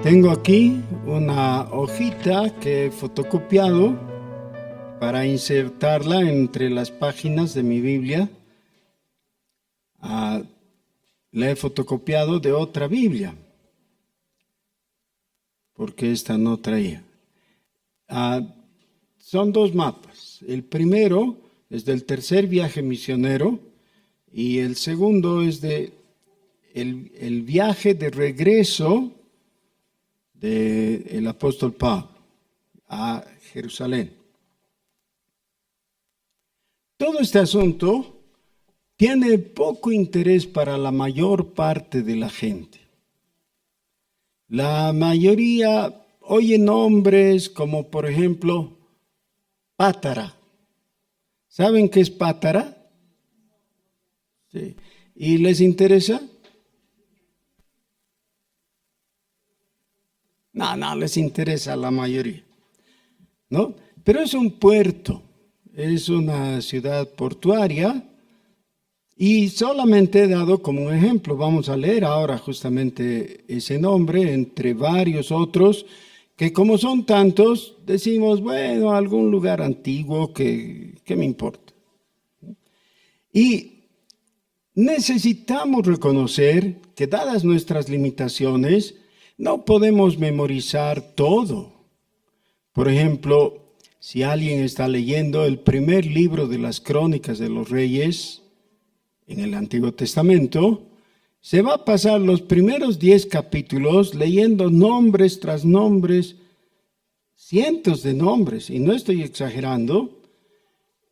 Tengo aquí una hojita que he fotocopiado para insertarla entre las páginas de mi Biblia. La he fotocopiado de otra Biblia, porque esta no traía. Son dos mapas. El primero es del tercer viaje misionero y el segundo es de el viaje de regreso del apóstol Pablo a Jerusalén. Todo este asunto tiene poco interés para la mayor parte de la gente. La mayoría oye nombres como, por ejemplo, Pátara. ¿Saben qué es Pátara? Sí. ¿Y les interesa? No les interesa a la mayoría, ¿no? Pero es un puerto, es una ciudad portuaria y solamente he dado como un ejemplo. Vamos a leer ahora justamente ese nombre entre varios otros que como son tantos, decimos, bueno, algún lugar antiguo, ¿qué me importa? Y necesitamos reconocer que dadas nuestras limitaciones, no podemos memorizar todo. Por ejemplo, si alguien está leyendo el primer libro de las Crónicas de los Reyes en el Antiguo Testamento, se va a pasar los primeros 10 capítulos leyendo nombres tras nombres, cientos de nombres, y no estoy exagerando,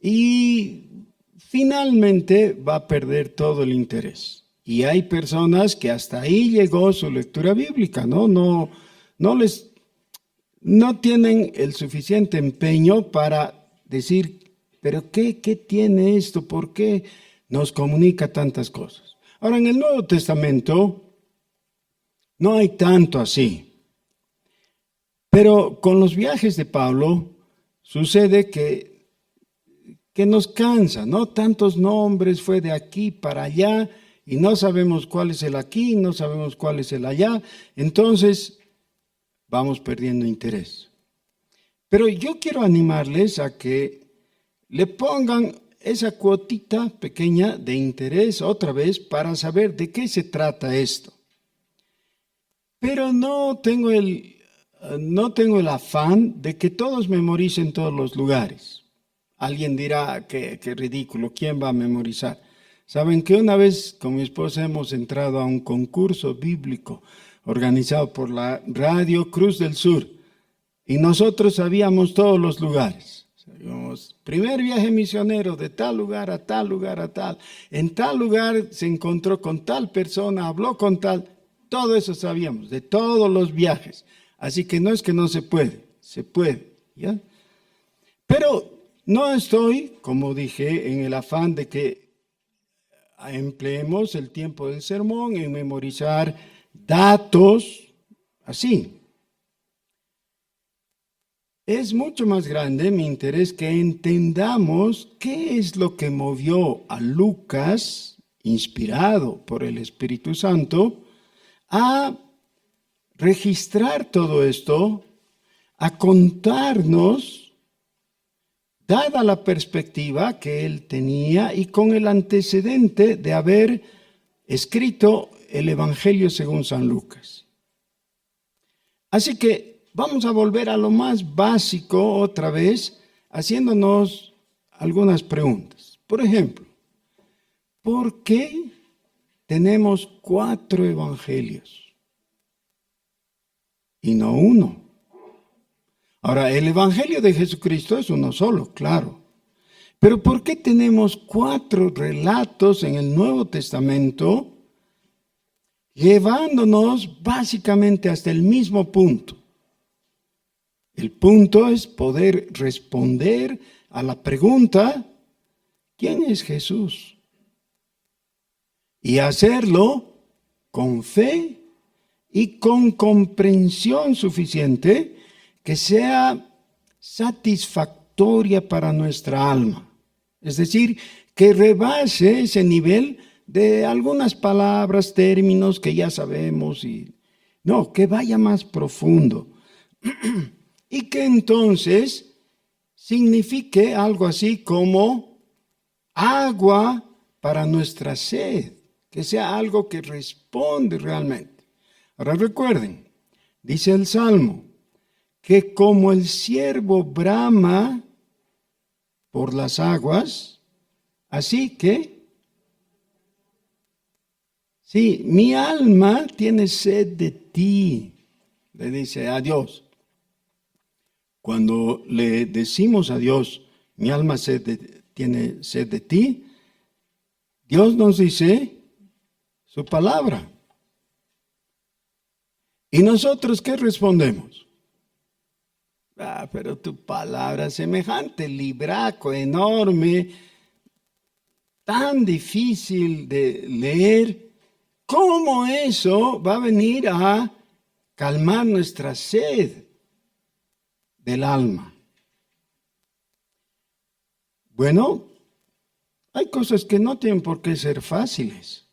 y finalmente va a perder todo el interés. Y hay personas que hasta ahí llegó su lectura bíblica, no tienen el suficiente empeño para decir, pero ¿qué tiene esto? ¿Por qué nos comunica tantas cosas? Ahora, en el Nuevo Testamento no hay tanto así. Pero con los viajes de Pablo sucede que nos cansa, ¿no? Tantos nombres, fue de aquí para allá, y no sabemos cuál es el aquí, no sabemos cuál es el allá, entonces vamos perdiendo interés. Pero yo quiero animarles a que le pongan esa cuotita pequeña de interés otra vez para saber de qué se trata esto. Pero no tengo el afán de que todos memoricen todos los lugares. Alguien dirá, qué ridículo, ¿quién va a memorizar? Saben que una vez con mi esposa hemos entrado a un concurso bíblico organizado por la Radio Cruz del Sur y nosotros sabíamos todos los lugares. Sabíamos, primer viaje misionero de tal lugar a tal lugar a tal. En tal lugar se encontró con tal persona, habló con tal. Todo eso sabíamos, de todos los viajes. Así que no es que no se puede, se puede, ¿ya? Pero no estoy, como dije, en el afán de que empleemos el tiempo del sermón en memorizar datos así. Es mucho más grande mi interés que entendamos qué es lo que movió a Lucas, inspirado por el Espíritu Santo, a registrar todo esto, a contarnos, dada la perspectiva que él tenía y con el antecedente de haber escrito el Evangelio según San Lucas. Así que vamos a volver a lo más básico otra vez, haciéndonos algunas preguntas. Por ejemplo, ¿por qué tenemos 4 evangelios y no uno? Ahora, el Evangelio de Jesucristo es uno solo, claro. Pero ¿por qué tenemos 4 relatos en el Nuevo Testamento llevándonos básicamente hasta el mismo punto? El punto es poder responder a la pregunta, ¿quién es Jesús? Y hacerlo con fe y con comprensión suficiente que sea satisfactoria para nuestra alma. Es decir, que rebase ese nivel de algunas palabras, términos que ya sabemos y No, que vaya más profundo. Y que entonces signifique algo así como agua para nuestra sed, que sea algo que responde realmente. Ahora recuerden, dice el Salmo, que como el ciervo brama por las aguas, así que, sí, mi alma tiene sed de ti, le dice a Dios. Cuando le decimos a Dios, mi alma tiene sed de ti, Dios nos dice su palabra. ¿Y nosotros qué respondemos? Pero tu palabra semejante, libraco, enorme, tan difícil de leer, ¿cómo eso va a venir a calmar nuestra sed del alma? Bueno, hay cosas que no tienen por qué ser fáciles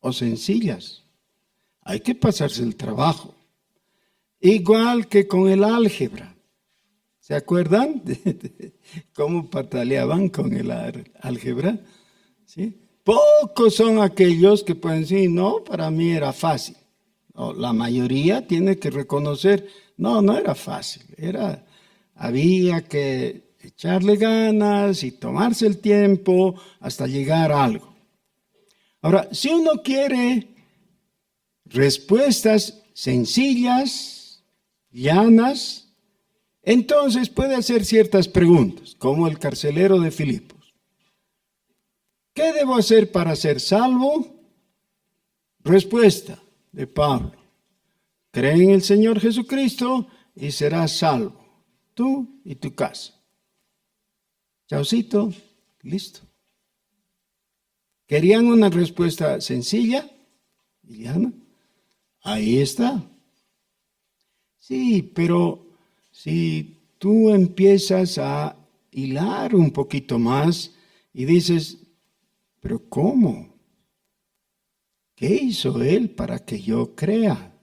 o sencillas. Hay que pasarse el trabajo. Igual que con el álgebra. ¿Se acuerdan de cómo pataleaban con el álgebra? ¿Sí? Pocos son aquellos que pueden decir, no, para mí era fácil. No, la mayoría tiene que reconocer, no era fácil. Había que echarle ganas y tomarse el tiempo hasta llegar a algo. Ahora, si uno quiere respuestas sencillas, llanas, entonces puede hacer ciertas preguntas, como el carcelero de Filipos. ¿Qué debo hacer para ser salvo? Respuesta de Pablo. Cree en el Señor Jesucristo y serás salvo, tú y tu casa. Chaucito, listo. ¿Querían una respuesta sencilla y llana? Ahí está. Sí, pero si tú empiezas a hilar un poquito más y dices, ¿pero cómo? ¿Qué hizo Él para que yo crea?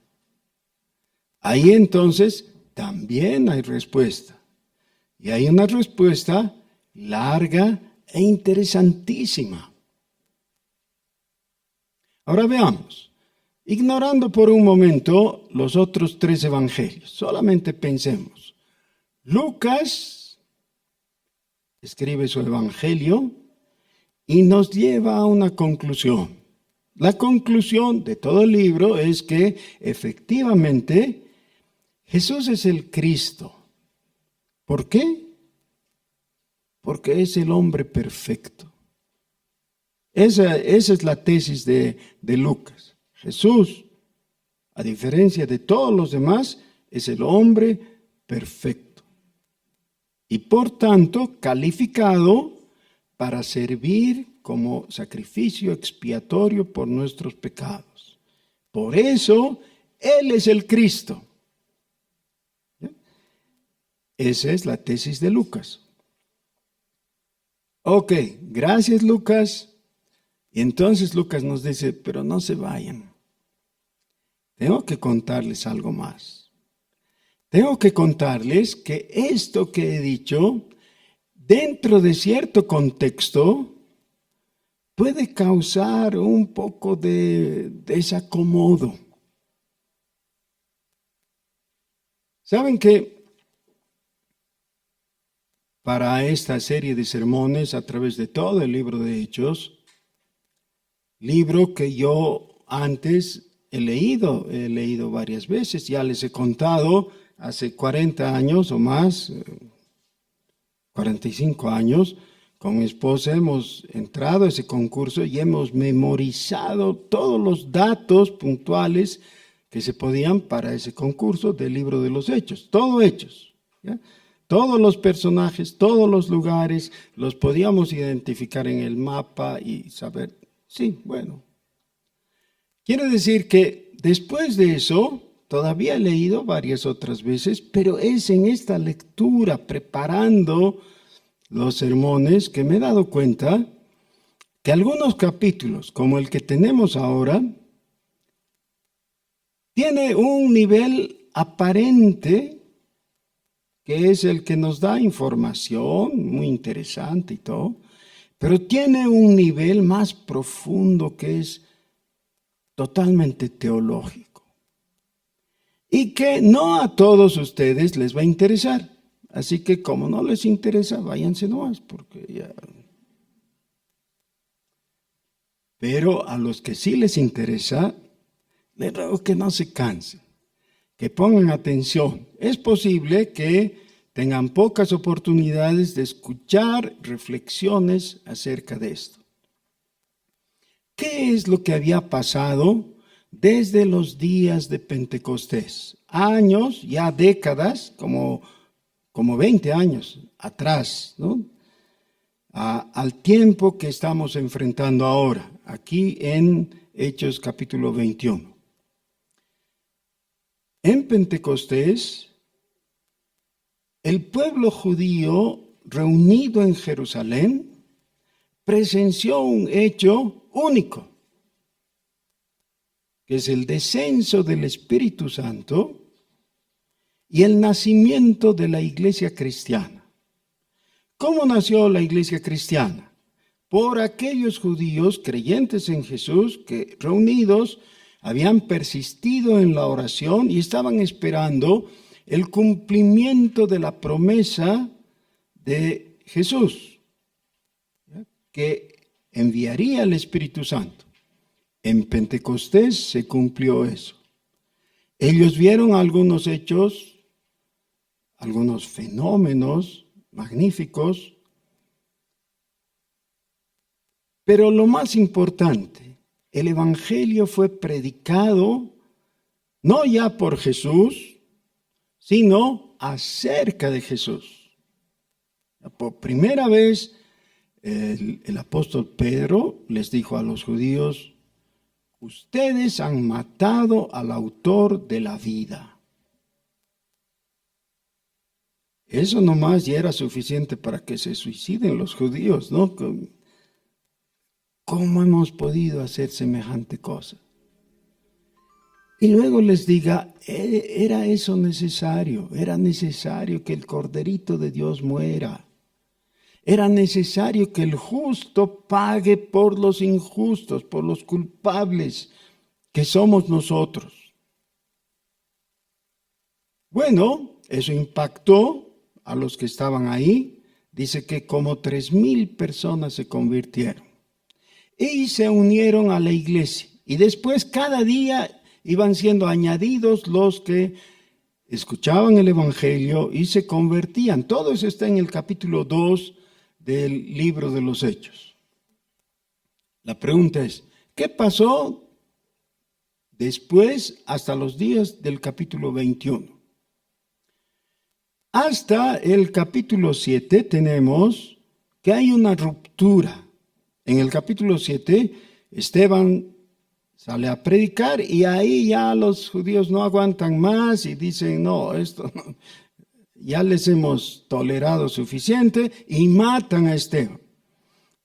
Ahí entonces también hay respuesta. Y hay una respuesta larga e interesantísima. Ahora veamos, ignorando por un momento los otros 3 evangelios, solamente pensemos. Lucas escribe su evangelio y nos lleva a una conclusión. La conclusión de todo el libro es que efectivamente Jesús es el Cristo. ¿Por qué? Porque es el hombre perfecto. Esa es la tesis de Lucas. Jesús, a diferencia de todos los demás, es el hombre perfecto. Y por tanto, calificado para servir como sacrificio expiatorio por nuestros pecados. Por eso, Él es el Cristo. Esa es la tesis de Lucas. Ok, gracias Lucas. Y entonces Lucas nos dice, pero no se vayan. Tengo que contarles algo más. Tengo que contarles que esto que he dicho, dentro de cierto contexto, puede causar un poco de desacomodo. ¿Saben que para esta serie de sermones a través de todo el libro de Hechos, libro que yo antes he leído varias veces, ya les he contado, hace 40 años o más, 45 años, con mi esposa hemos entrado a ese concurso y hemos memorizado todos los datos puntuales que se podían para ese concurso del libro de los Hechos, todo Hechos, ¿ya? Todos los personajes, todos los lugares, los podíamos identificar en el mapa y saber. Sí, bueno. Quiere decir que después de eso, todavía he leído varias otras veces, pero es en esta lectura, preparando los sermones, que me he dado cuenta que algunos capítulos, como el que tenemos ahora, Tiene un nivel aparente que es el que nos da información muy interesante y todo, pero tiene un nivel más profundo que es totalmente teológico y que no a todos ustedes les va a interesar. Así que como no les interesa, váyanse nomás, porque ya... Pero a los que sí les interesa, les ruego que no se cansen, que pongan atención. Es posible que tengan pocas oportunidades de escuchar reflexiones acerca de esto. ¿Qué es lo que había pasado desde los días de Pentecostés? Años, ya décadas, como 20 años atrás, ¿no? Al tiempo que estamos enfrentando ahora, aquí en Hechos capítulo 21. En Pentecostés, el pueblo judío reunido en Jerusalén presenció un hecho único, que es el descenso del Espíritu Santo y el nacimiento de la iglesia cristiana. ¿Cómo nació la iglesia cristiana? Por aquellos judíos creyentes en Jesús que reunidos habían persistido en la oración y estaban esperando el cumplimiento de la promesa de Jesús, que enviaría el Espíritu Santo. En Pentecostés se cumplió eso. Ellos vieron algunos hechos, algunos fenómenos magníficos, pero lo más importante, el Evangelio fue predicado no ya por Jesús, sino acerca de Jesús. Por primera vez, el apóstol Pedro les dijo a los judíos: ustedes han matado al autor de la vida. Eso nomás ya era suficiente para que se suiciden los judíos, ¿no? ¿Cómo hemos podido hacer semejante cosa? Y luego les diga, era eso necesario, era necesario que el Corderito de Dios muera. Era necesario que el justo pague por los injustos, por los culpables que somos nosotros. Bueno, eso impactó a los que estaban ahí. Dice que como 3,000 personas se convirtieron y se unieron a la iglesia. Y después cada día iban siendo añadidos los que escuchaban el Evangelio y se convertían. Todo eso está en el capítulo 2 del libro de los Hechos. La pregunta es, ¿qué pasó después hasta los días del capítulo 21? Hasta el capítulo 7 tenemos que hay una ruptura. En el capítulo 7, Esteban sale a predicar y ahí ya los judíos no aguantan más y dicen, no, esto no, ya les hemos tolerado suficiente y matan a Esteban.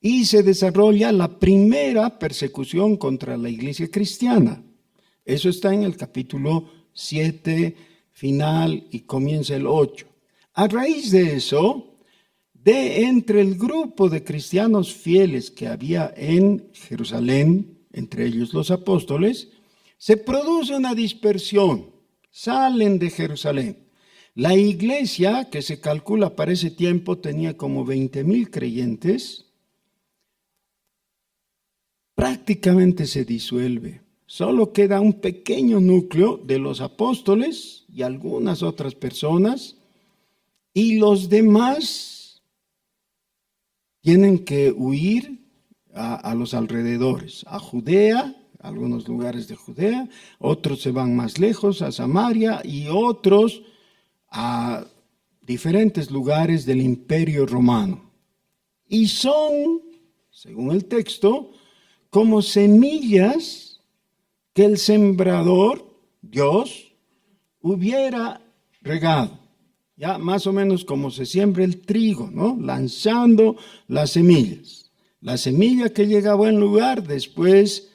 Y se desarrolla la primera persecución contra la iglesia cristiana. Eso está en el capítulo 7 final y comienza el 8. A raíz de eso, de entre el grupo de cristianos fieles que había en Jerusalén, entre ellos los apóstoles, se produce una dispersión, salen de Jerusalén. La iglesia, que se calcula para ese tiempo, tenía como 20,000 creyentes, prácticamente se disuelve. Solo queda un pequeño núcleo de los apóstoles y algunas otras personas, y los demás tienen que huir a los alrededores, a Judea, algunos lugares de Judea, otros se van más lejos, a Samaria, y otros a diferentes lugares del Imperio Romano. Y son, según el texto, como semillas que el sembrador, Dios, hubiera regado. Ya más o menos como se siembra el trigo, ¿no? Lanzando las semillas. La semilla que llega a buen lugar después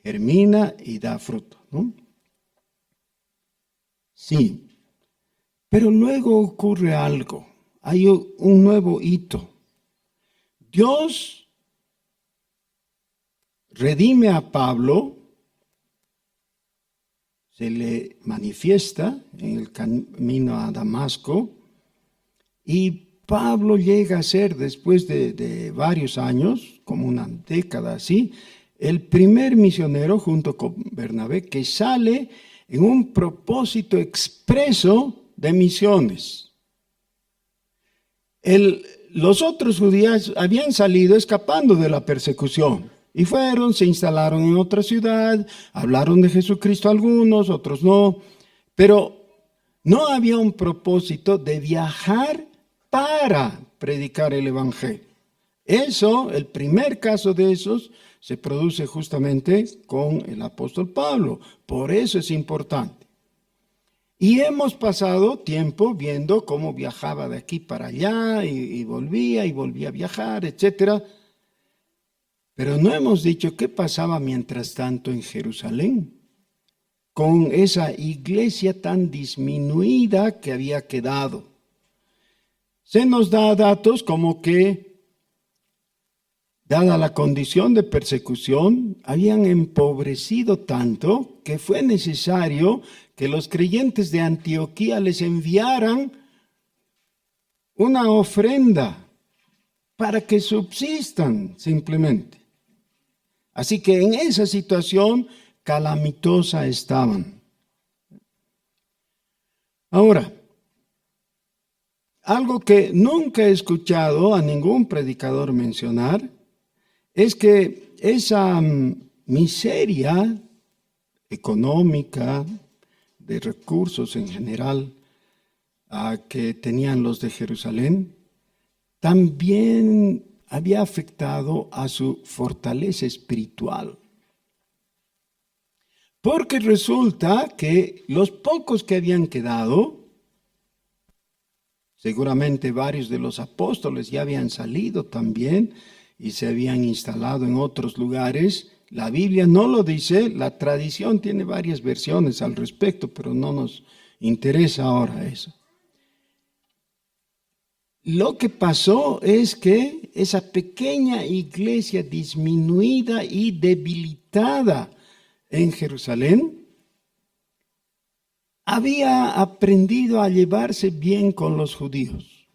germina y da fruto, ¿no? Sí, pero luego ocurre algo. Hay un nuevo hito. Dios redime a Pablo, se le manifiesta en el camino a Damasco, y Pablo llega a ser, después de varios años, como una década así, el primer misionero junto con Bernabé que sale en un propósito expreso de misiones. Los otros judíos habían salido escapando de la persecución y fueron, se instalaron en otra ciudad, hablaron de Jesucristo algunos, otros no, pero no había un propósito de viajar para predicar el evangelio. Eso, el primer caso de esos, se produce justamente con el apóstol Pablo. Por eso es importante. Y hemos pasado tiempo viendo cómo viajaba de aquí para allá y volvía a viajar, etc. Pero no hemos dicho qué pasaba mientras tanto en Jerusalén, con esa iglesia tan disminuida que había quedado. Se nos da datos como que, dada la condición de persecución, habían empobrecido tanto que fue necesario que los creyentes de Antioquía les enviaran una ofrenda para que subsistan simplemente. Así que en esa situación calamitosa estaban. Ahora, algo que nunca he escuchado a ningún predicador mencionar es que esa miseria económica, de recursos en general, que tenían los de Jerusalén, también había afectado a su fortaleza espiritual. Porque resulta que los pocos que habían quedado, seguramente varios de los apóstoles ya habían salido también y se habían instalado en otros lugares. La Biblia no lo dice, la tradición tiene varias versiones al respecto, pero no nos interesa ahora eso. Lo que pasó es que esa pequeña iglesia disminuida y debilitada en Jerusalén había aprendido a llevarse bien con los judíos.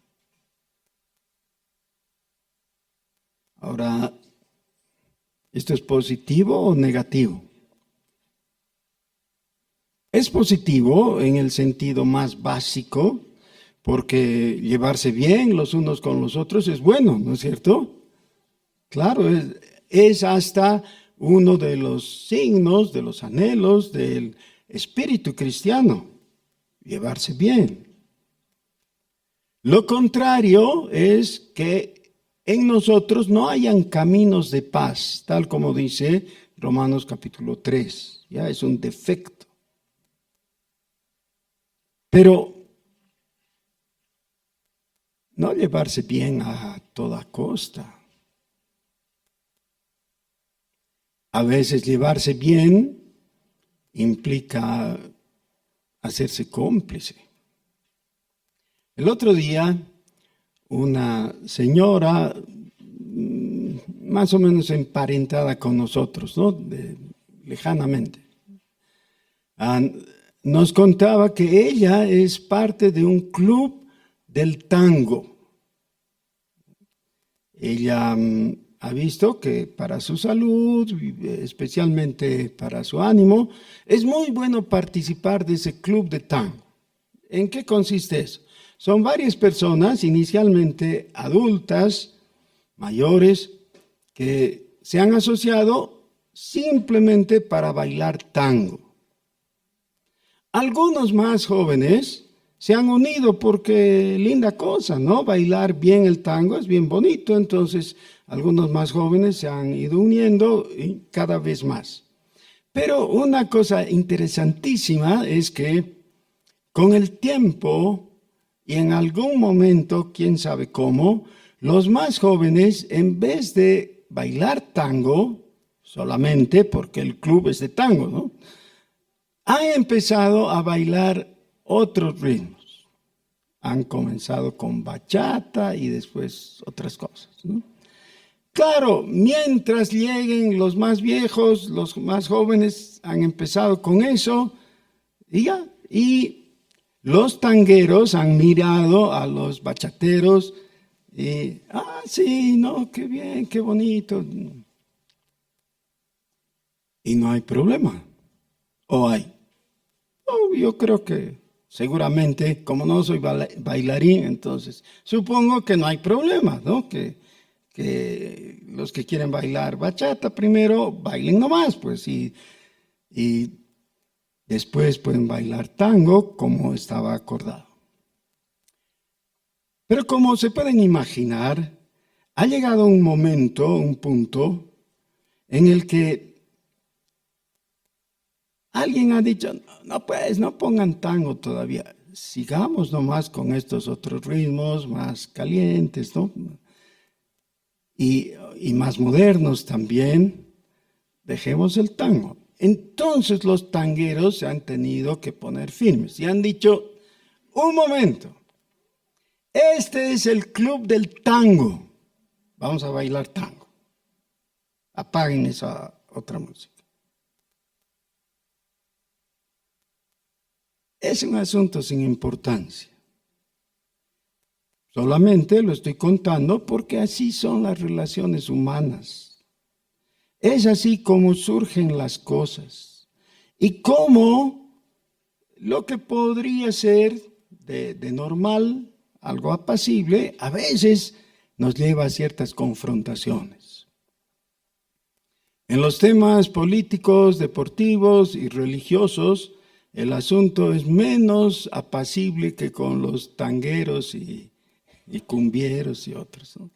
Ahora, ¿esto es positivo o negativo? Es positivo en el sentido más básico, porque llevarse bien los unos con los otros es bueno, ¿no es cierto? Claro, es hasta uno de los signos, de los anhelos del espíritu cristiano, llevarse bien. Lo contrario es que en nosotros no hayan caminos de paz, tal como dice Romanos capítulo 3, ya es un defecto. Pero no llevarse bien a toda costa. A veces llevarse bien implica hacerse cómplice. El otro día, una señora más o menos emparentada con nosotros, ¿no? Lejanamente, nos contaba que ella es parte de un club del tango. Ella ha visto que para su salud, especialmente para su ánimo, es muy bueno participar de ese club de tango. ¿En qué consiste eso? Son varias personas, inicialmente adultas, mayores, que se han asociado simplemente para bailar tango. Algunos más jóvenes se han unido porque linda cosa, ¿no? Bailar bien el tango es bien bonito, entonces algunos más jóvenes se han ido uniendo y cada vez más. Pero una cosa interesantísima es que con el tiempo y en algún momento, quién sabe cómo, los más jóvenes, en vez de bailar tango, solamente porque el club es de tango, ¿no? Han empezado a bailar otros ritmos. Han comenzado con bachata y después otras cosas, ¿no? Claro, mientras lleguen los más viejos, los más jóvenes han empezado con eso y ya. Y los tangueros han mirado a los bachateros y, sí, no, qué bien, qué bonito. Y no hay problema. ¿O hay? Oh, yo creo que seguramente, como no soy bailarín, entonces supongo que no hay problema, ¿no? Que los que quieren bailar bachata primero bailen nomás, pues, y después pueden bailar tango como estaba acordado. Pero como se pueden imaginar, ha llegado un momento, un punto, en el que alguien ha dicho, no pues, no pongan tango todavía, sigamos nomás con estos otros ritmos más calientes, ¿no? Y más modernos también, dejemos el tango. Entonces los tangueros se han tenido que poner firmes y han dicho, un momento, este es el club del tango, vamos a bailar tango, apaguen esa otra música. Es un asunto sin importancia. Solamente lo estoy contando porque así son las relaciones humanas. Es así como surgen las cosas. Y cómo lo que podría ser de normal, algo apacible, a veces nos lleva a ciertas confrontaciones. En los temas políticos, deportivos y religiosos, el asunto es menos apacible que con los tangueros y cumbieros y otros, ¿no?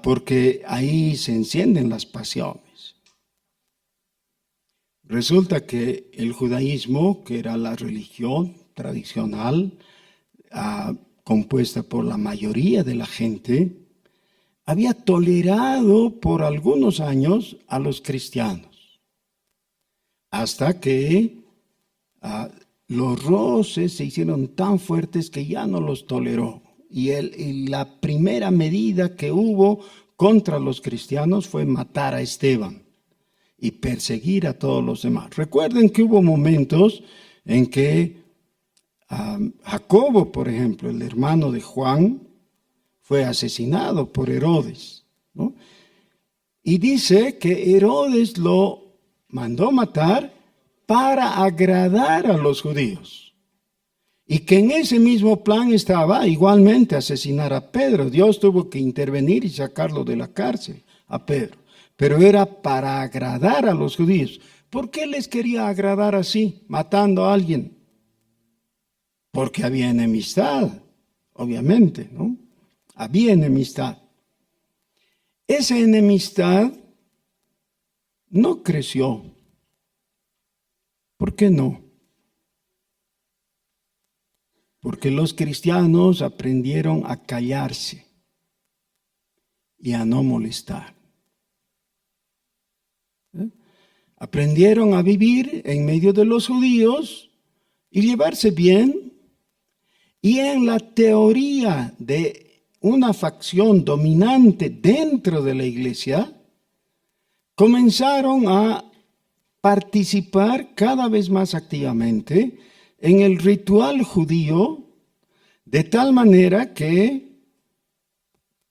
Porque ahí se encienden las pasiones. Resulta que el judaísmo, que era la religión tradicional, compuesta por la mayoría de la gente, había tolerado por algunos años a los cristianos, hasta que los roces se hicieron tan fuertes que ya no los toleró. Y la primera medida que hubo contra los cristianos fue matar a Esteban y perseguir a todos los demás. Recuerden que hubo momentos en que Jacobo, por ejemplo, el hermano de Juan, fue asesinado por Herodes, ¿no? Y dice que Herodes lo mandó matar para agradar a los judíos. Y que en ese mismo plan estaba igualmente asesinar a Pedro. Dios tuvo que intervenir y sacarlo de la cárcel a Pedro. Pero era para agradar a los judíos. ¿Por qué les quería agradar así, matando a alguien? Porque había enemistad, obviamente, ¿no? Había enemistad. Esa enemistad no creció. ¿Por qué no? Porque los cristianos aprendieron a callarse y a no molestar. Aprendieron a vivir en medio de los judíos y llevarse bien. Y en la teoría de una facción dominante dentro de la iglesia, comenzaron a participar cada vez más activamente en el ritual judío, de tal manera que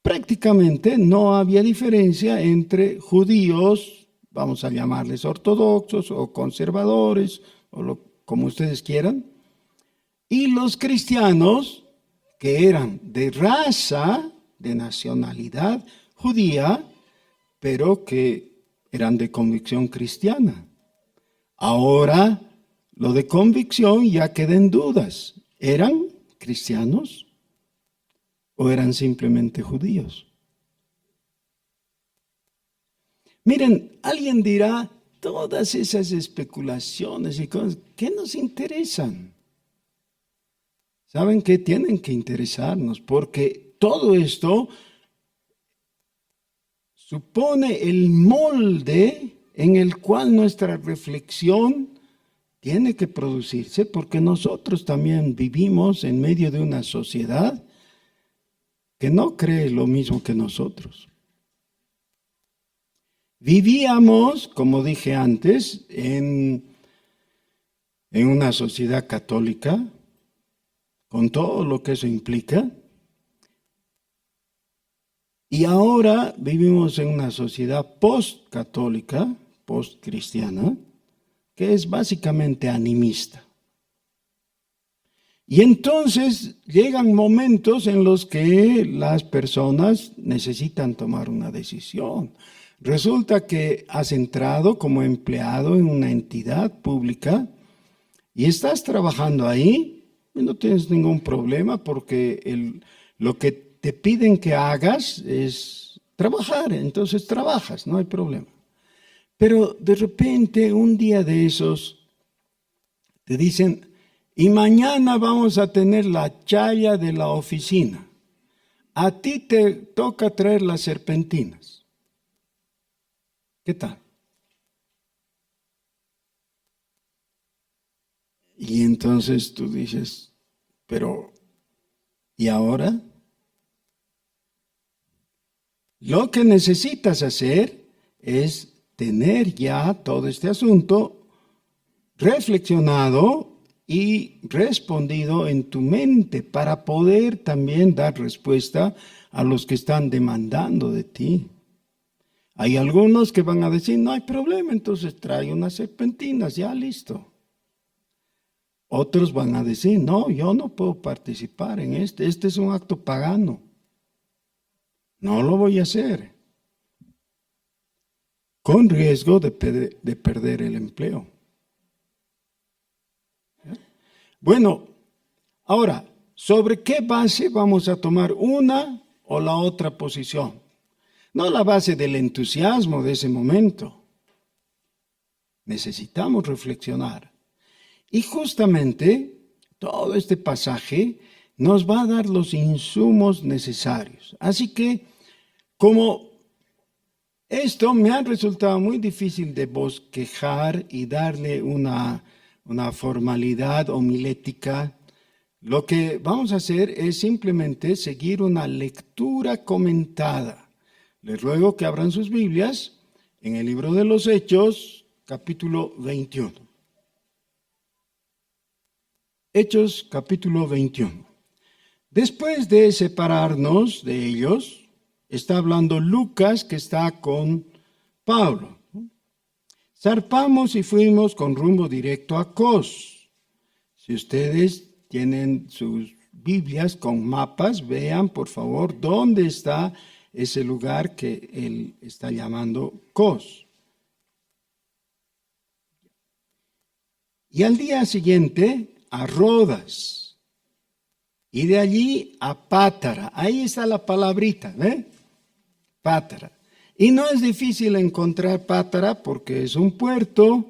prácticamente no había diferencia entre judíos, vamos a llamarles ortodoxos o conservadores, o como ustedes quieran, y los cristianos, que eran de raza, de nacionalidad judía, pero que eran de convicción cristiana. Ahora, lo de convicción ya queda en dudas. ¿Eran cristianos o eran simplemente judíos? Miren, alguien dirá, todas esas especulaciones y cosas, ¿qué nos interesan? ¿Saben qué? Tienen que interesarnos, porque todo esto supone el molde en el cual nuestra reflexión tiene que producirse porque nosotros también vivimos en medio de una sociedad que no cree lo mismo que nosotros. Vivíamos, como dije antes, en una sociedad católica, con todo lo que eso implica, y ahora vivimos en una sociedad post-católica, post-cristiana, que es básicamente animista. Y entonces llegan momentos en los que las personas necesitan tomar una decisión. Resulta que has entrado como empleado en una entidad pública y estás trabajando ahí y no tienes ningún problema porque lo que te piden que hagas es trabajar, entonces trabajas, no hay problema. Pero de repente un día de esos te dicen, y mañana vamos a tener la chaya de la oficina. A ti te toca traer las serpentinas. ¿Qué tal? Y entonces tú dices, pero, ¿y ahora? Lo que necesitas hacer es tener ya todo este asunto reflexionado y respondido en tu mente para poder también dar respuesta a los que están demandando de ti. Hay algunos que van a decir, no hay problema, entonces trae unas serpentinas, ya listo. Otros van a decir, no, yo no puedo participar en este es un acto pagano. No lo voy a hacer. Con riesgo de perder el empleo. Bueno, ahora, ¿sobre qué base vamos a tomar una o la otra posición? No la base del entusiasmo de ese momento. Necesitamos reflexionar. Y justamente todo este pasaje nos va a dar los insumos necesarios. Así que, como esto me ha resultado muy difícil de bosquejar y darle una formalidad homilética, lo que vamos a hacer es simplemente seguir una lectura comentada. Les ruego que abran sus Biblias en el libro de los Hechos, capítulo 21. Hechos, capítulo 21. Después de separarnos de ellos, está hablando Lucas, que está con Pablo. Zarpamos y fuimos con rumbo directo a Cos. Si ustedes tienen sus Biblias con mapas, vean por favor dónde está ese lugar que él está llamando Cos. Y al día siguiente a Rodas. Y de allí a Pátara. Ahí está la palabrita, ¿ve? Pátara. Y no es difícil encontrar Pátara porque es un puerto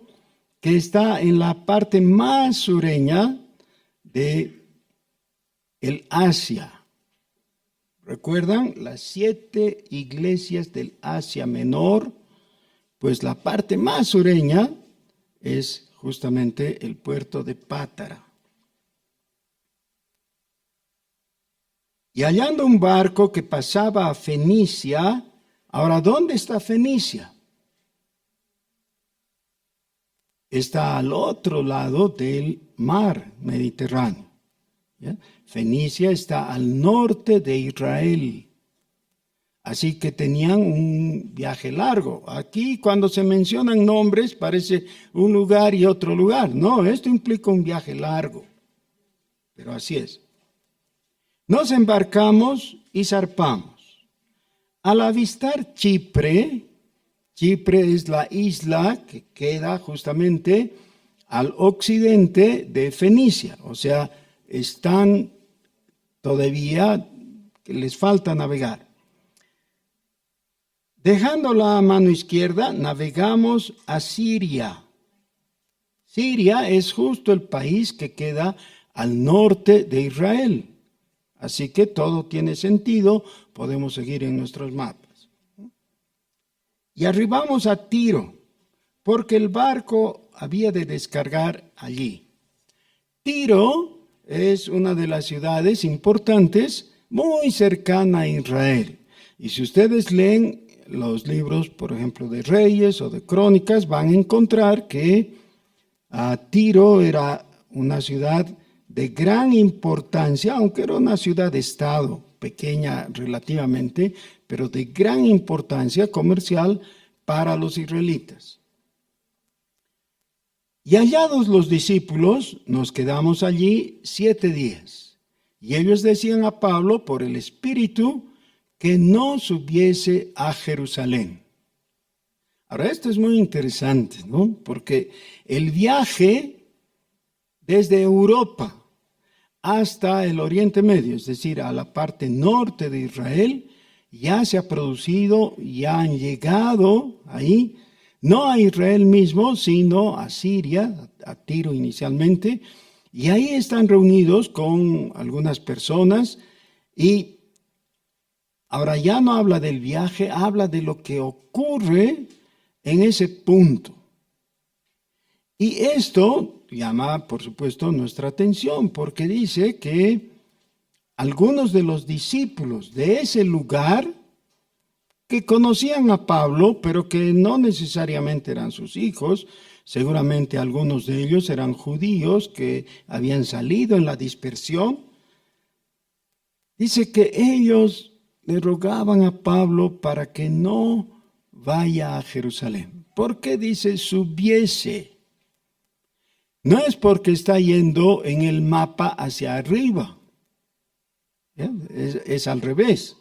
que está en la parte más sureña de el Asia. ¿Recuerdan? Las 7 iglesias del Asia Menor, pues la parte más sureña es justamente el puerto de Pátara. Y hallando un barco que pasaba a Fenicia, ahora, ¿dónde está Fenicia? Está al otro lado del mar Mediterráneo. ¿Ya? Fenicia está al norte de Israel. Así que tenían un viaje largo. Aquí cuando se mencionan nombres parece un lugar y otro lugar. No, esto implica un viaje largo. Pero así es. Nos embarcamos y zarpamos. Al avistar Chipre, Chipre es la isla que queda justamente al occidente de Fenicia. O sea, están todavía, que les falta navegar. Dejando la mano izquierda, navegamos a Siria. Siria es justo el país que queda al norte de Israel. Así que todo tiene sentido, podemos seguir en nuestros mapas. Y arribamos a Tiro, porque el barco había de descargar allí. Tiro es una de las ciudades importantes muy cercana a Israel. Y si ustedes leen los libros, por ejemplo, de Reyes o de Crónicas, van a encontrar que Tiro era una ciudad de gran importancia, aunque era una ciudad-estado, pequeña relativamente, pero de gran importancia comercial para los israelitas. Y hallados los discípulos, nos quedamos allí 7 días. Y ellos decían a Pablo por el Espíritu que no subiese a Jerusalén. Ahora, esto es muy interesante, ¿no? Porque el viaje desde Europa hasta el Oriente Medio, es decir, a la parte norte de Israel, ya se ha producido, ya han llegado ahí, no a Israel mismo, sino a Siria, a Tiro inicialmente, y ahí están reunidos con algunas personas y ahora ya no habla del viaje, habla de lo que ocurre en ese punto. Y esto llama, por supuesto, nuestra atención, porque dice que algunos de los discípulos de ese lugar, que conocían a Pablo, pero que no necesariamente eran sus hijos, seguramente algunos de ellos eran judíos que habían salido en la dispersión, dice que ellos le rogaban a Pablo para que no vaya a Jerusalén. ¿Por qué dice subiese? No es porque está yendo en el mapa hacia arriba. Es al revés.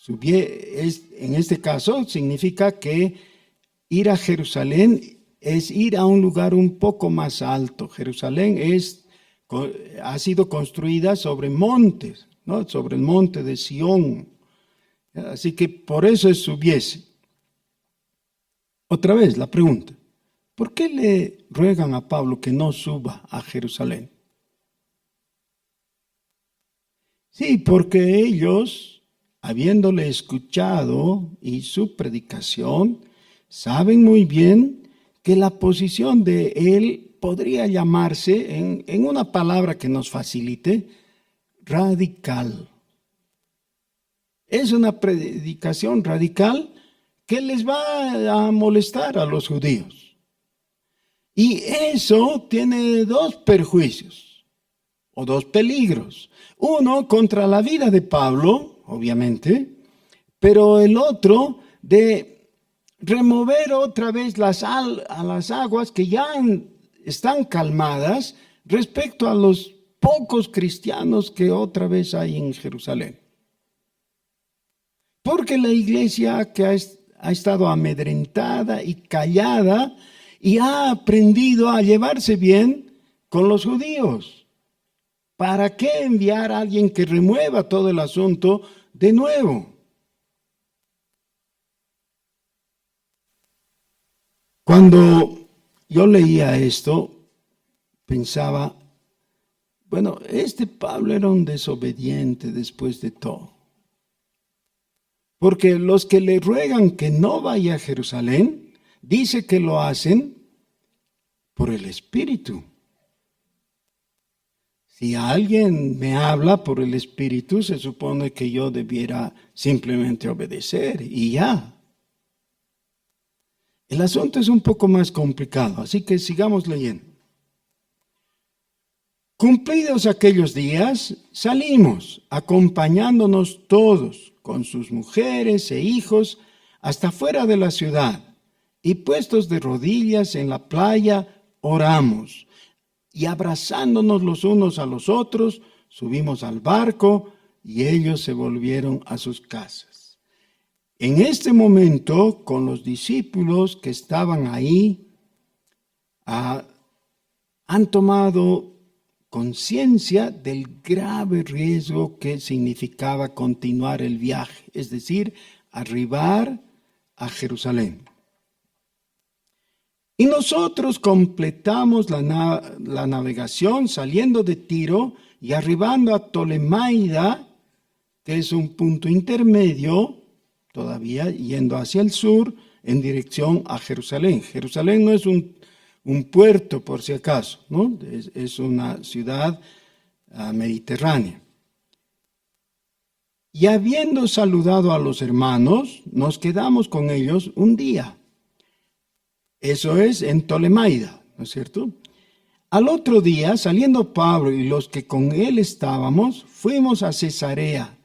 En este caso significa que ir a Jerusalén es ir a un lugar un poco más alto. Jerusalén ha sido construida sobre montes, ¿no? Sobre el monte de Sión. Así que por eso es subiese. Otra vez la pregunta, ¿por qué le ruegan a Pablo que no suba a Jerusalén? Sí, porque ellos, habiéndole escuchado y su predicación, saben muy bien que la posición de él podría llamarse, en una palabra que nos facilite, radical. Es una predicación radical que les va a molestar a los judíos. Y eso tiene 2 perjuicios o 2 peligros. Uno contra la vida de Pablo, obviamente, pero el otro de remover otra vez a las aguas que ya están calmadas respecto a los pocos cristianos que otra vez hay en Jerusalén. Porque la iglesia que ha estado amedrentada y callada y ha aprendido a llevarse bien con los judíos. ¿Para qué enviar a alguien que remueva todo el asunto de nuevo? Cuando yo leía esto, pensaba, bueno, este Pablo era un desobediente después de todo. Porque los que le ruegan que no vaya a Jerusalén, dice que lo hacen por el Espíritu. Si alguien me habla por el Espíritu, se supone que yo debiera simplemente obedecer y ya. El asunto es un poco más complicado, así que sigamos leyendo. Cumplidos aquellos días, salimos, acompañándonos todos, con sus mujeres e hijos, hasta fuera de la ciudad, y puestos de rodillas en la playa, oramos, y abrazándonos los unos a los otros, subimos al barco, y ellos se volvieron a sus casas. En este momento, con los discípulos que estaban ahí, han tomado conciencia del grave riesgo que significaba continuar el viaje, es decir, arribar a Jerusalén. Y nosotros completamos la navegación saliendo de Tiro y arribando a Tolemaida, que es un punto intermedio, todavía yendo hacia el sur, en dirección a Jerusalén. Jerusalén no es un un puerto por si acaso, ¿no? Es una ciudad mediterránea. Y habiendo saludado a los hermanos, nos quedamos con ellos un día. Eso es en Ptolemaida, ¿no es cierto? Al otro día, saliendo Pablo y los que con él estábamos, fuimos a Cesarea.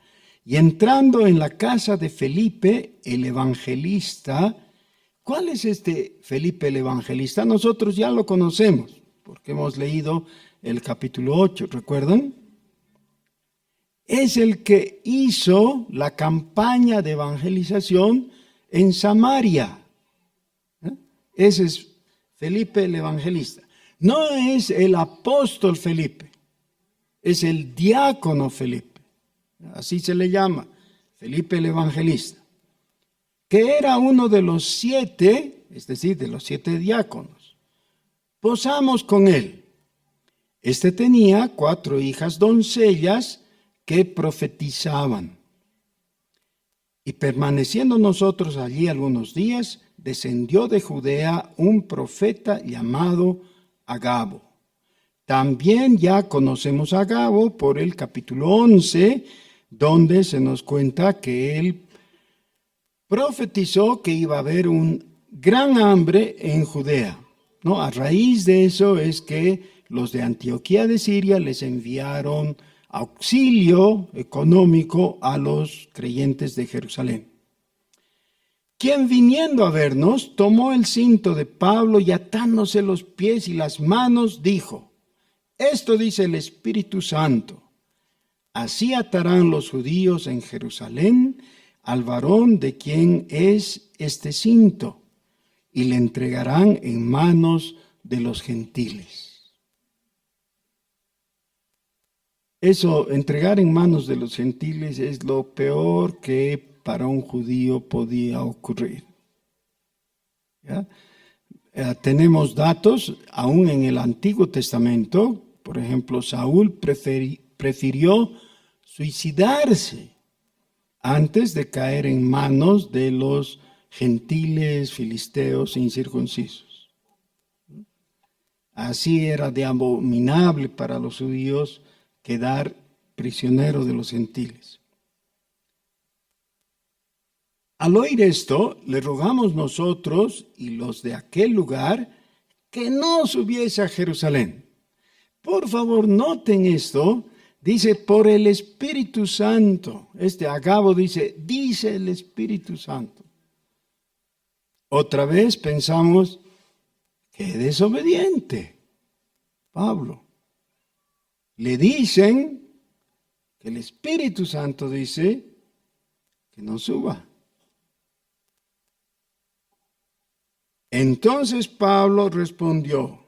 Y entrando en la casa de Felipe, el evangelista. ¿Cuál es este Felipe el evangelista? Nosotros ya lo conocemos, porque hemos leído el capítulo 8, ¿recuerdan? Es el que hizo la campaña de evangelización en Samaria. Ese es Felipe el evangelista. No es el apóstol Felipe, es el diácono Felipe. Así se le llama, Felipe el evangelista, que era uno de los 7, es decir, de los 7 diáconos. Posamos con él. Este tenía 4 hijas doncellas que profetizaban. Y permaneciendo nosotros allí algunos días, descendió de Judea un profeta llamado Agabo. También ya conocemos a Agabo por el capítulo 11, donde se nos cuenta que él profetizó que iba a haber un gran hambre en Judea, ¿no? A raíz de eso es que los de Antioquía de Siria les enviaron auxilio económico a los creyentes de Jerusalén. Quien viniendo a vernos, tomó el cinto de Pablo y atándose los pies y las manos, dijo: esto dice el Espíritu Santo, así atarán los judíos en Jerusalén al varón de quien es este cinto, y le entregarán en manos de los gentiles. Eso, entregar en manos de los gentiles, es lo peor que para un judío podía ocurrir. ¿Ya? Tenemos datos, aún en el Antiguo Testamento, por ejemplo, Saúl prefirió suicidarse antes de caer en manos de los gentiles, filisteos, incircuncisos. Así era de abominable para los judíos quedar prisionero de los gentiles. Al oír esto, le rogamos nosotros y los de aquel lugar que no subiese a Jerusalén. Por favor, noten esto. Dice, por el Espíritu Santo. Este Agabo dice el Espíritu Santo. Otra vez pensamos, qué desobediente, Pablo. Le dicen que el Espíritu Santo dice que no suba. Entonces Pablo respondió: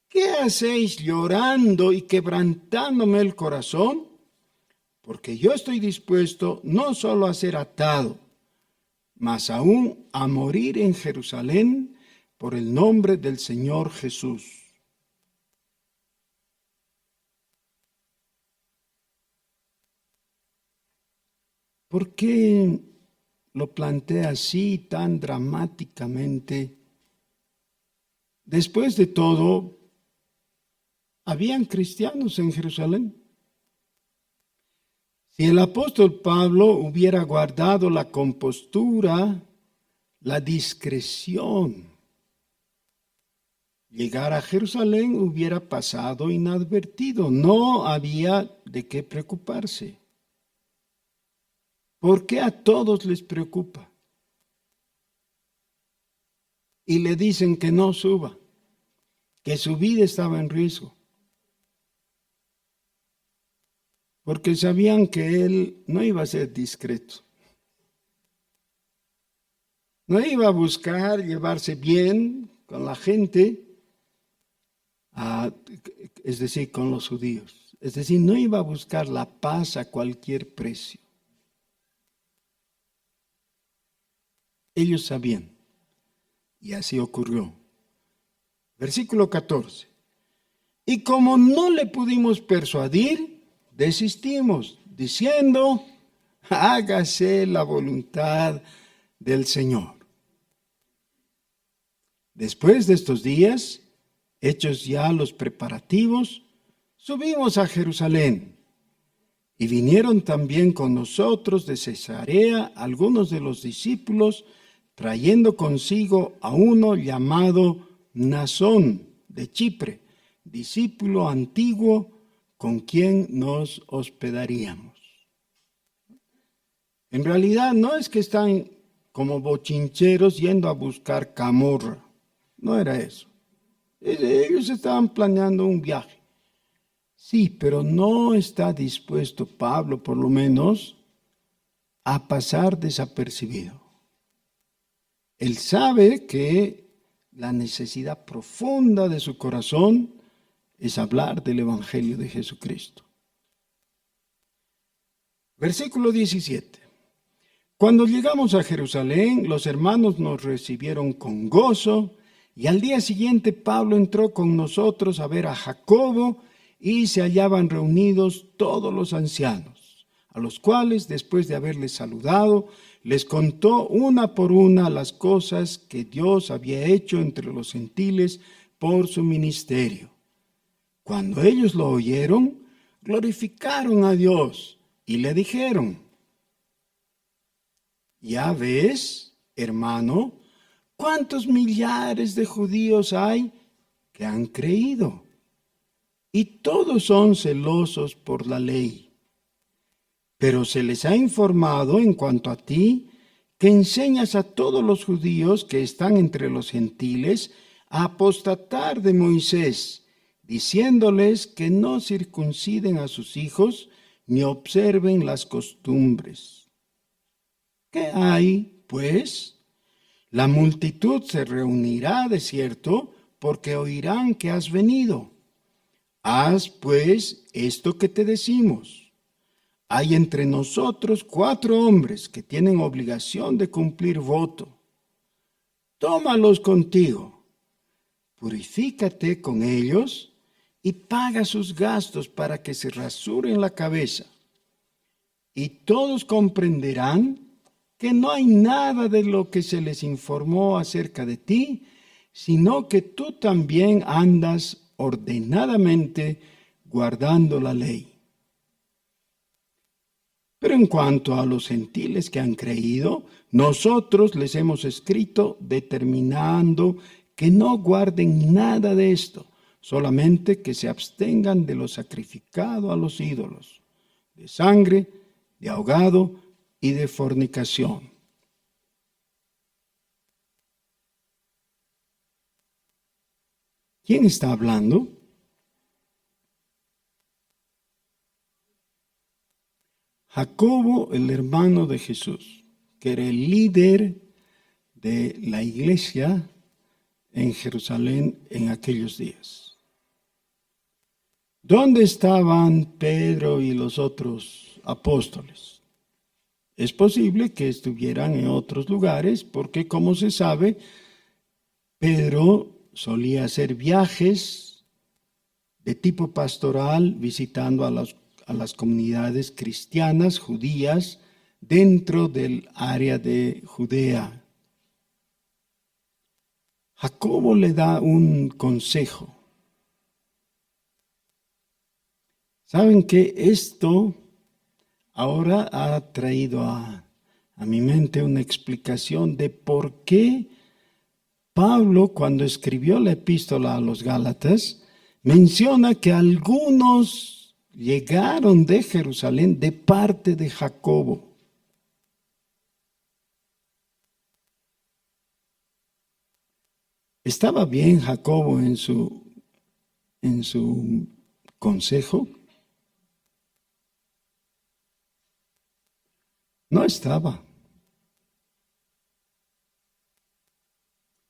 ¿qué hacéis llorando y quebrantándome el corazón? Porque yo estoy dispuesto no solo a ser atado, mas aún a morir en Jerusalén por el nombre del Señor Jesús. ¿Por qué lo plantea así tan dramáticamente? Después de todo, ¿habían cristianos en Jerusalén? Si el apóstol Pablo hubiera guardado la compostura, la discreción, llegar a Jerusalén hubiera pasado inadvertido. No había de qué preocuparse. ¿Por qué a todos les preocupa? Y le dicen que no suba, que su vida estaba en riesgo. Porque sabían que él no iba a ser discreto. No iba a buscar llevarse bien con la gente, es decir, con los judíos. Es decir, no iba a buscar la paz a cualquier precio. Ellos sabían, y así ocurrió. Versículo 14. Y como no le pudimos persuadir, desistimos, diciendo: hágase la voluntad del Señor. Después de estos días, Hechos ya los preparativos, subimos a Jerusalén. Y vinieron también con nosotros de Cesarea algunos de los discípulos, trayendo consigo a uno llamado Mnasón de Chipre, discípulo antiguo con quien nos hospedaríamos. En realidad no es que están como bochincheros yendo a buscar camorra, no era eso. Ellos estaban planeando un viaje. Sí, pero no está dispuesto Pablo, por lo menos, a pasar desapercibido. Él sabe que la necesidad profunda de su corazón es hablar del Evangelio de Jesucristo. Versículo 17. Cuando llegamos a Jerusalén, los hermanos nos recibieron con gozo, y al día siguiente Pablo entró con nosotros a ver a Jacobo, y se hallaban reunidos todos los ancianos, a los cuales, después de haberles saludado, les contó una por una las cosas que Dios había hecho entre los gentiles por su ministerio. Cuando ellos lo oyeron, glorificaron a Dios y le dijeron: ya ves, hermano, cuántos millares de judíos hay que han creído, y todos son celosos por la ley. Pero se les ha informado en cuanto a ti, que enseñas a todos los judíos que están entre los gentiles a apostatar de Moisés, diciéndoles que no circunciden a sus hijos ni observen las costumbres. ¿Qué hay, pues? La multitud se reunirá, de cierto, porque oirán que has venido. Haz, pues, esto que te decimos. Hay entre nosotros 4 hombres que tienen obligación de cumplir voto. Tómalos contigo, purifícate con ellos y paga sus gastos para que se rasuren la cabeza. Y todos comprenderán que no hay nada de lo que se les informó acerca de ti, sino que tú también andas ordenadamente guardando la ley. Pero en cuanto a los gentiles que han creído, nosotros les hemos escrito determinando que no guarden nada de esto, solamente que se abstengan de lo sacrificado a los ídolos, de sangre, de ahogado y de fornicación. ¿Quién está hablando? Jacobo, el hermano de Jesús, que era el líder de la iglesia en Jerusalén en aquellos días. ¿Dónde estaban Pedro y los otros apóstoles? Es posible que estuvieran en otros lugares porque, como se sabe, Pedro solía hacer viajes de tipo pastoral visitando a las comunidades cristianas, judías, dentro del área de Judea. Jacobo le da un consejo. ¿Saben que esto ahora ha traído a mi mente una explicación de por qué Pablo, cuando escribió la epístola a los Gálatas, menciona que algunos llegaron de Jerusalén de parte de Jacobo? ¿Estaba bien Jacobo en su consejo? No estaba.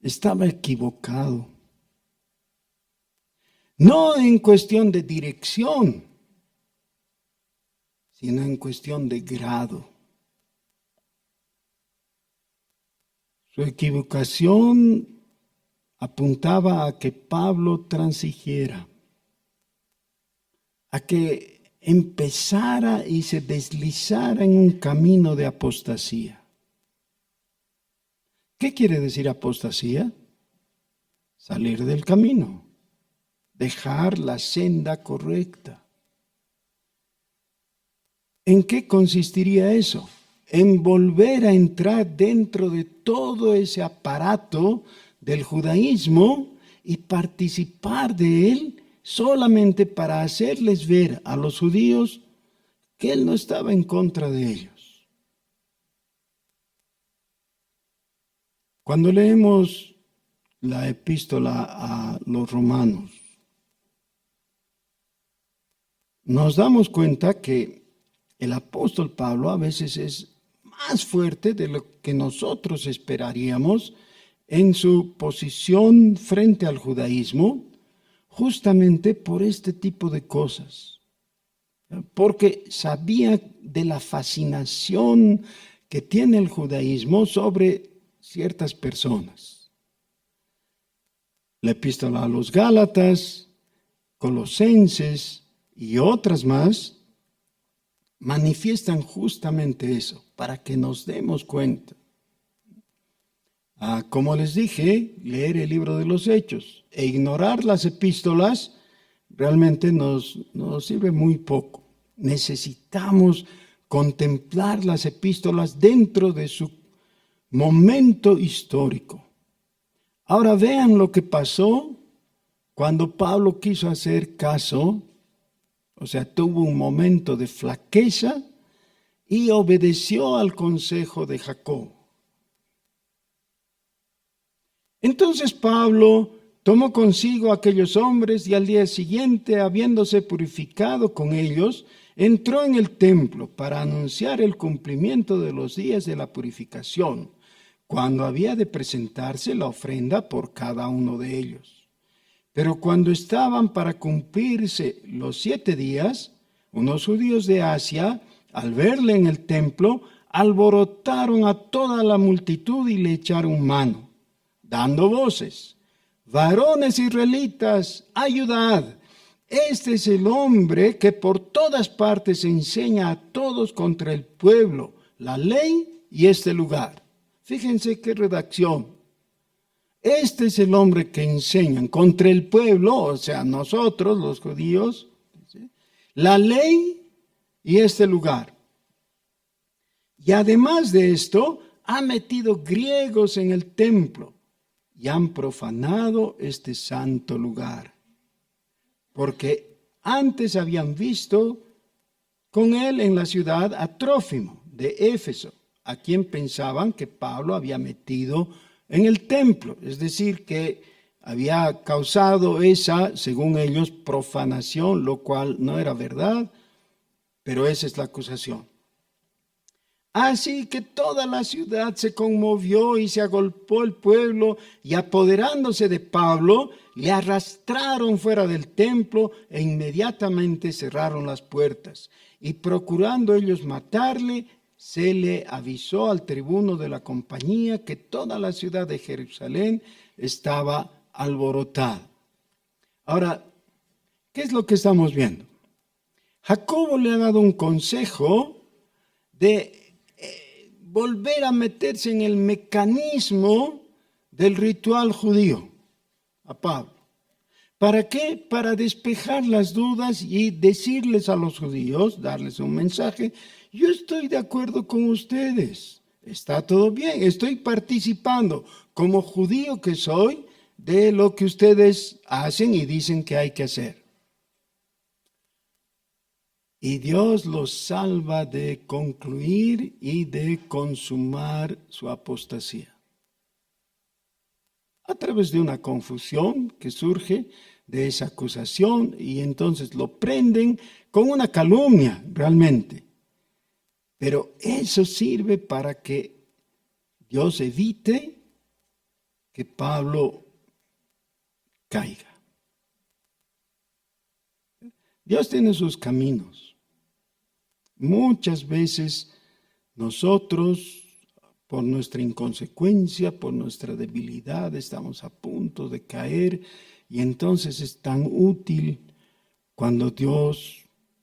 Estaba equivocado. No en cuestión de dirección, sino en cuestión de grado. Su equivocación apuntaba a que Pablo transigiera, a que empezara y se deslizara en un camino de apostasía. ¿Qué quiere decir apostasía? Salir del camino. dejar la senda correcta. ¿En qué consistiría eso? En volver a entrar dentro de todo ese aparato del judaísmo y participar de él solamente para hacerles ver a los judíos que él no estaba en contra de ellos. Cuando leemos la epístola a los romanos, nos damos cuenta que el apóstol Pablo a veces es más fuerte de lo que nosotros esperaríamos en su posición frente al judaísmo, justamente por este tipo de cosas. Porque sabía de la fascinación que tiene el judaísmo sobre ciertas personas. La epístola a los Gálatas, Colosenses y otras más manifiestan justamente eso, para que nos demos cuenta. Como les dije, leer el libro de los Hechos e ignorar las epístolas realmente nos sirve muy poco. Necesitamos contemplar las epístolas dentro de su momento histórico. Ahora vean lo que pasó cuando Pablo quiso hacer caso, o sea, tuvo un momento de flaqueza y obedeció al consejo de Jacob. Entonces Pablo tomó consigo a aquellos hombres y al día siguiente, habiéndose purificado con ellos, entró en el templo para anunciar el cumplimiento de los días de la purificación, cuando había de presentarse la ofrenda por cada uno de ellos. Pero cuando estaban para cumplirse los 7 días, unos judíos de Asia, al verle en el templo, alborotaron a toda la multitud y le echaron mano, dando voces: varones israelitas, ayudad. Este es el hombre que por todas partes enseña a todos contra el pueblo, la ley y este lugar. Fíjense qué redacción. Este es el hombre que enseñan contra el pueblo, o sea, nosotros los judíos, la ley y este lugar. Y además de esto, ha metido griegos en el templo y han profanado este santo lugar. Porque antes habían visto con él en la ciudad a Trófimo de Éfeso, a quien pensaban que Pablo había metido en el templo, es decir, que había causado esa, según ellos, profanación, lo cual no era verdad, pero esa es la acusación. Así que toda la ciudad se conmovió y se agolpó el pueblo, y apoderándose de Pablo, le arrastraron fuera del templo e inmediatamente cerraron las puertas. Y procurando ellos matarle, se le avisó al tribuno de la compañía que toda la ciudad de Jerusalén estaba alborotada. Ahora, ¿qué es lo que estamos viendo? Jacobo le ha dado un consejo de volver a meterse en el mecanismo del ritual judío a Pablo. ¿Para qué? Para despejar las dudas y decirles a los judíos, darles un mensaje: yo estoy de acuerdo con ustedes, está todo bien, estoy participando como judío que soy de lo que ustedes hacen y dicen que hay que hacer. Y Dios los salva de concluir y de consumar su apostasía, a través de una confusión que surge de esa acusación, y entonces lo prenden con una calumnia realmente. Pero eso sirve para que Dios evite que Pablo caiga. Dios tiene sus caminos. Muchas veces nosotros, por nuestra inconsecuencia, por nuestra debilidad, estamos a punto de caer, y entonces es tan útil cuando Dios,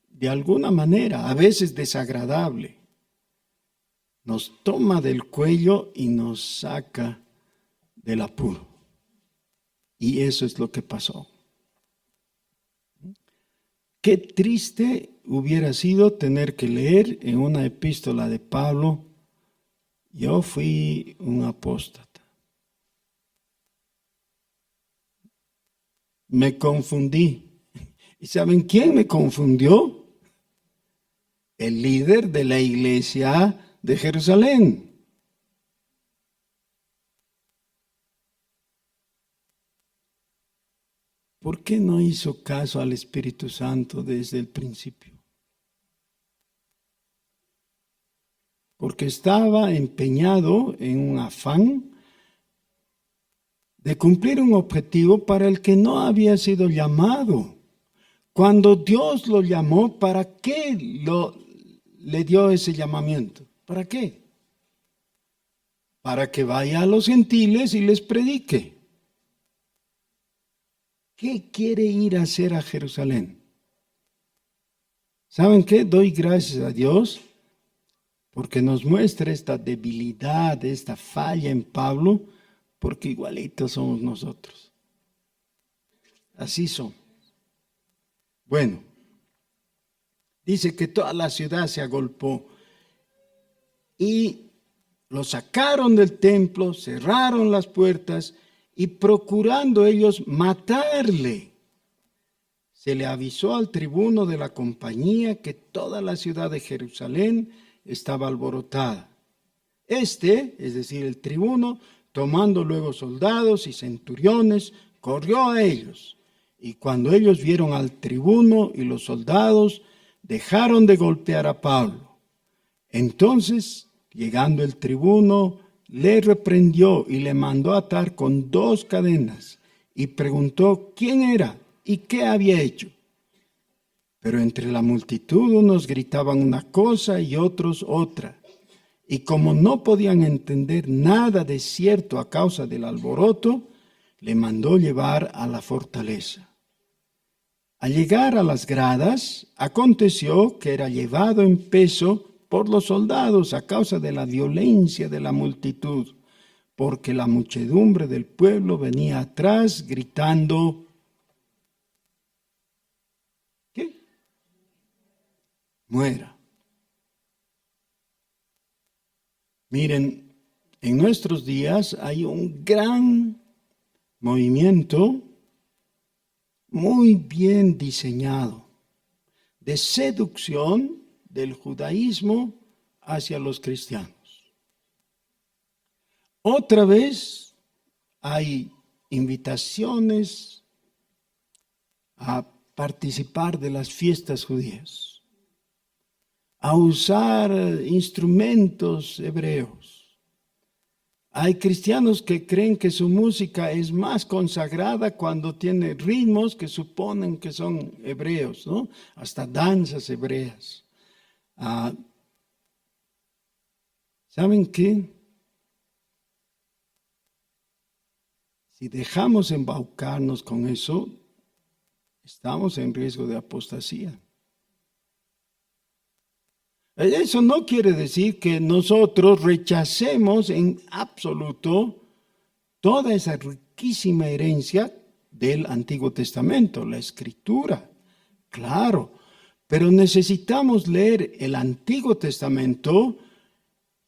de alguna manera, a veces desagradable, nos toma del cuello y nos saca del apuro. Y eso es lo que pasó. Qué triste hubiera sido tener que leer en una epístola de Pablo: yo fui un apóstata. Me confundí. ¿Y saben quién me confundió? El líder de la iglesia de Jerusalén. ¿Por qué no hizo caso al Espíritu Santo desde el principio? Porque estaba empeñado en un afán de cumplir un objetivo para el que no había sido llamado. Cuando Dios lo llamó, ¿para qué le dio ese llamamiento? ¿Para qué? Para que vaya a los gentiles y les predique. ¿Qué quiere ir a hacer a Jerusalén? ¿Saben qué? Doy gracias a Dios porque nos muestra esta debilidad, esta falla en Pablo, porque igualitos somos nosotros. Así son. Bueno, dice que toda la ciudad se agolpó y lo sacaron del templo, cerraron las puertas y procurando ellos matarle, se le avisó al tribuno de la compañía que toda la ciudad de Jerusalén estaba alborotada. Es decir, el tribuno, tomando luego soldados y centuriones, corrió a ellos. Y cuando ellos vieron al tribuno y los soldados, dejaron de golpear a Pablo. Entonces, llegando el tribuno, le reprendió y le mandó atar con 2 cadenas y preguntó quién era y qué había hecho. Pero entre la multitud unos gritaban una cosa y otros otra. Y como no podían entender nada de cierto a causa del alboroto, le mandó llevar a la fortaleza. Al llegar a las gradas, aconteció que era llevado en peso por los soldados a causa de la violencia de la multitud, porque la muchedumbre del pueblo venía atrás gritando: ¿qué? Muera. Miren, en nuestros días hay un gran movimiento muy bien diseñado de seducción del judaísmo hacia los cristianos. Otra vez hay invitaciones a participar de las fiestas judías, a usar instrumentos hebreos. Hay cristianos que creen que su música es más consagrada cuando tiene ritmos que suponen que son hebreos, ¿no? Hasta danzas hebreas. ¿Saben qué? Si dejamos embaucarnos con eso, estamos en riesgo de apostasía. Eso no quiere decir que nosotros rechacemos en absoluto toda esa riquísima herencia del Antiguo Testamento, la Escritura, claro, pero necesitamos leer el Antiguo Testamento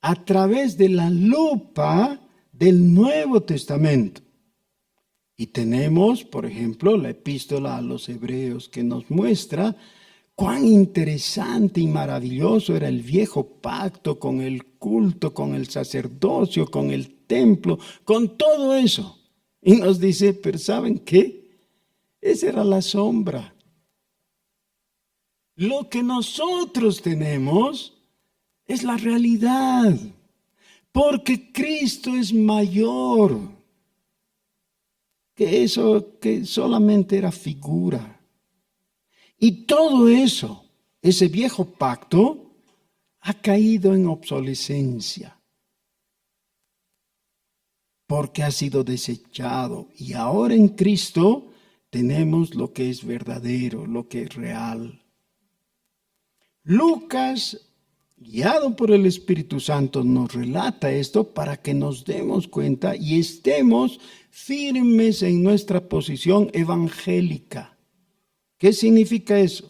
a través de la lupa del Nuevo Testamento. Y tenemos, por ejemplo, la epístola a los Hebreos que nos muestra cuán interesante y maravilloso era el viejo pacto con el culto, con el sacerdocio, con el templo, con todo eso. Y nos dice, pero ¿saben qué? Esa era la sombra. Lo que nosotros tenemos es la realidad, porque Cristo es mayor que eso que solamente era figura. Y todo eso, ese viejo pacto, ha caído en obsolescencia, porque ha sido desechado. Y ahora en Cristo tenemos lo que es verdadero, lo que es real. Lucas, guiado por el Espíritu Santo, nos relata esto para que nos demos cuenta y estemos firmes en nuestra posición evangélica. ¿Qué significa eso?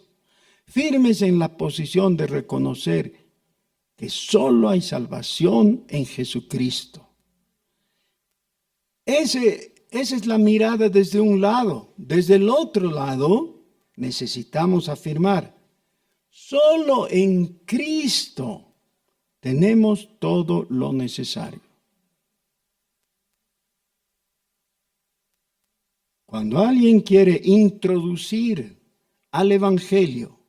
firmes en la posición de reconocer que solo hay salvación en Jesucristo. Esa es la mirada desde un lado. Desde el otro lado, necesitamos afirmar, solo en Cristo tenemos todo lo necesario. Cuando alguien quiere introducir al Evangelio,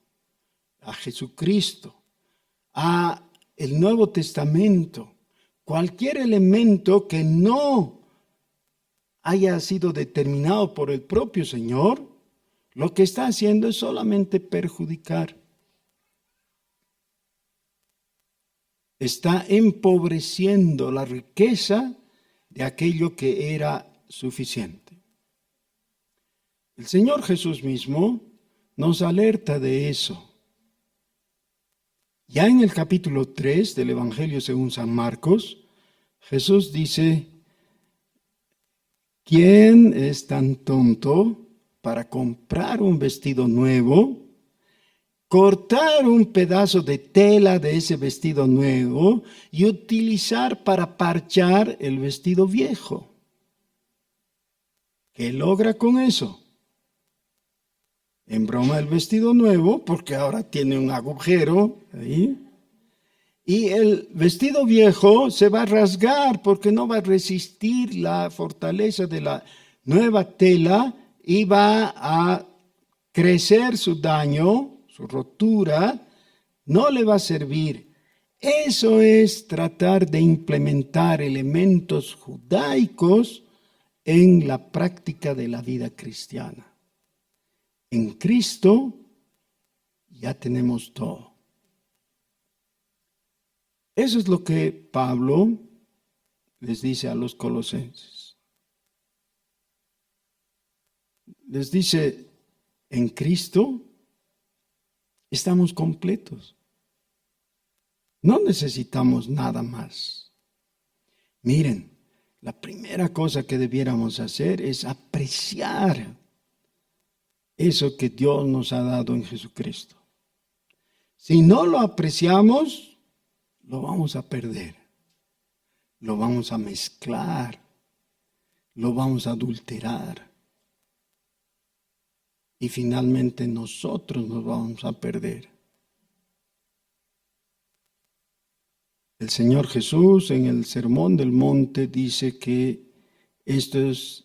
a Jesucristo, a el Nuevo Testamento, cualquier elemento que no haya sido determinado por el propio Señor, lo que está haciendo es solamente perjudicar. Está empobreciendo la riqueza de aquello que era suficiente. El Señor Jesús mismo nos alerta de eso. Ya en el capítulo 3 del Evangelio según San Marcos, Jesús dice, ¿quién es tan tonto para comprar un vestido nuevo, cortar un pedazo de tela de ese vestido nuevo y utilizar para parchar el vestido viejo? ¿Qué logra con eso? Embroma el vestido nuevo porque ahora tiene un agujero ahí. Y el vestido viejo se va a rasgar porque no va a resistir la fortaleza de la nueva tela y va a crecer su daño, su rotura, no le va a servir. Eso es tratar de implementar elementos judaicos en la práctica de la vida cristiana. En Cristo ya tenemos todo. Eso es lo que Pablo les dice a los colosenses. Les dice, en Cristo estamos completos. No necesitamos nada más. Miren, la primera cosa que debiéramos hacer es apreciar eso que Dios nos ha dado en Jesucristo. Si no lo apreciamos, lo vamos a perder, lo vamos a mezclar, lo vamos a adulterar y finalmente nosotros nos vamos a perder. El Señor Jesús en el Sermón del Monte dice que esto es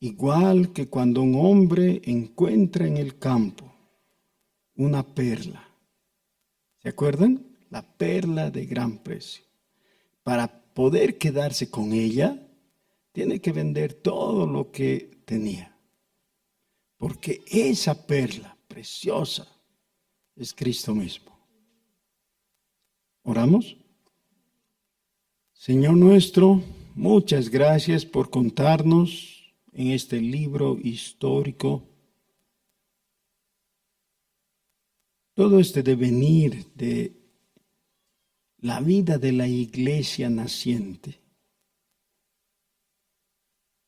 igual que cuando un hombre encuentra en el campo una perla. ¿Se acuerdan? La perla de gran precio. Para poder quedarse con ella, tiene que vender todo lo que tenía. Porque esa perla preciosa es Cristo mismo. ¿Oramos? Señor nuestro, muchas gracias por contarnos en este libro histórico todo este devenir de la vida de la iglesia naciente,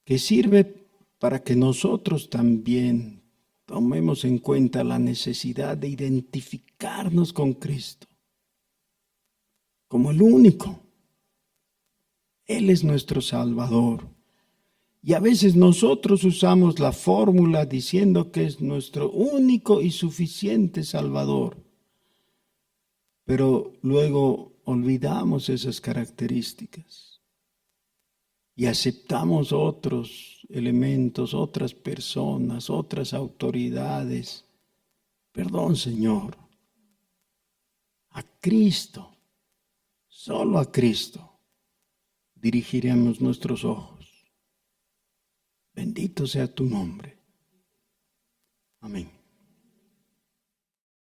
que sirve para que nosotros también tomemos en cuenta la necesidad de identificarnos con Cristo como el único. Él es nuestro Salvador. Y a veces nosotros usamos la fórmula diciendo que es nuestro único y suficiente Salvador. Pero luego olvidamos esas características y aceptamos otros elementos, otras personas, otras autoridades. Perdón, Señor. A Cristo, solo a Cristo, dirigiremos nuestros ojos. Bendito sea tu nombre. Amén.